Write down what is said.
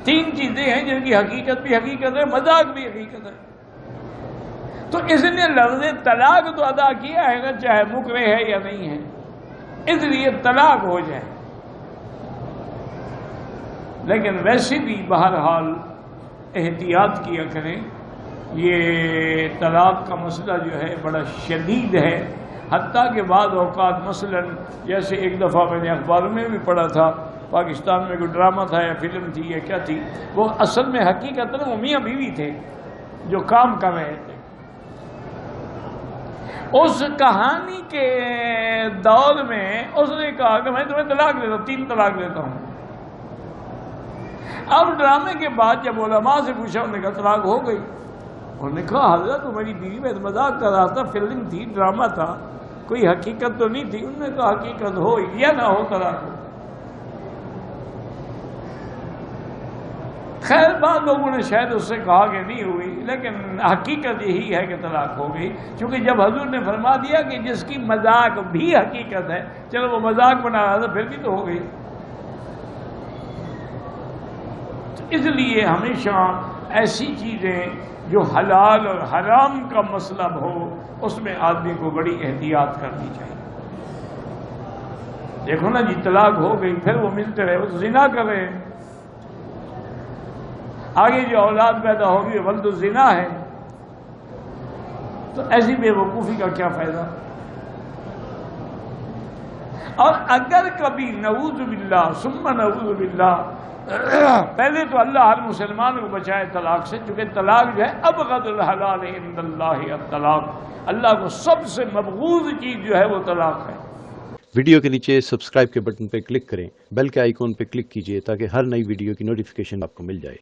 تین چیزیں ہیں جن کی حقیقت بھی حقیقت ہے، مذاق بھی حقیقت ہے۔ تو اس نے لفظ طلاق تو ادا کیا ہے نا، چاہے مکرہ ہے یا نہیں ہے، اس لیے طلاق ہو جائے۔ لیکن ویسے بھی بہرحال احتیاط کیا کریں، یہ طلاق کا مسئلہ جو ہے بڑا شدید ہے، حتیٰ کہ بعض اوقات مثلا جیسے ایک دفعہ میں نے اخباروں میں بھی پڑھا تھا، پاکستان میں کوئی ڈرامہ تھا یا فلم تھی یا کیا تھی، وہ اصل میں حقیقت وہ میاں بیوی تھے جو کام کر رہے تھے۔ اس کہانی کے دور میں اس نے کہا کہ میں تمہیں طلاق دیتا ہوں، 3 طلاق دیتا ہوں۔ اب ڈرامے کے بعد جب علماء سے پوچھا، انہوں نے کہا طلاق ہو گئی۔ انہوں نے کہا حضرت میری بیوی میں مذاق کر رہا تھا، فلم تھی، ڈرامہ تھا، کوئی حقیقت تو نہیں تھی۔ انہوں نے کہا حقیقت ہو یا نہ ہو طلاق ہو۔ خیر بعض لوگوں نے شاید اس سے کہا کہ نہیں ہوئی، لیکن حقیقت یہی ہے کہ طلاق ہو گئی، کیونکہ جب حضور نے فرما دیا کہ جس کی مذاق بھی حقیقت ہے، چلو وہ مذاق بنا رہا تھا پھر بھی تو ہو گئی۔ تو اس لیے ہمیشہ ایسی چیزیں جو حلال اور حرام کا مسئلہ ہو، اس میں آدمی کو بڑی احتیاط کرنی چاہیے۔ دیکھو نا جی، طلاق ہو گئی، پھر وہ ملتے رہے، وہ تو زنا کر رہے ہیں، آگے جو اولاد پیدا ہوگی ولد الزنا ہے، تو ایسی بے وقوفی کا کیا فائدہ؟ اور اگر کبھی نعوذ باللہ ثم نعوذ باللہ، پہلے تو اللہ ہر مسلمان کو بچائے طلاق سے، چونکہ طلاق جو ہے ابغض الحلال عند اللہ الطلاق، اللہ کو سب سے مبغوض چیز جو ہے وہ طلاق ہے۔ ویڈیو کے نیچے سبسکرائب کے بٹن پہ کلک کریں، بیل کے آئیکن پہ کلک کیجئے تاکہ ہر نئی ویڈیو کی نوٹیفیکیشن آپ کو مل جائے۔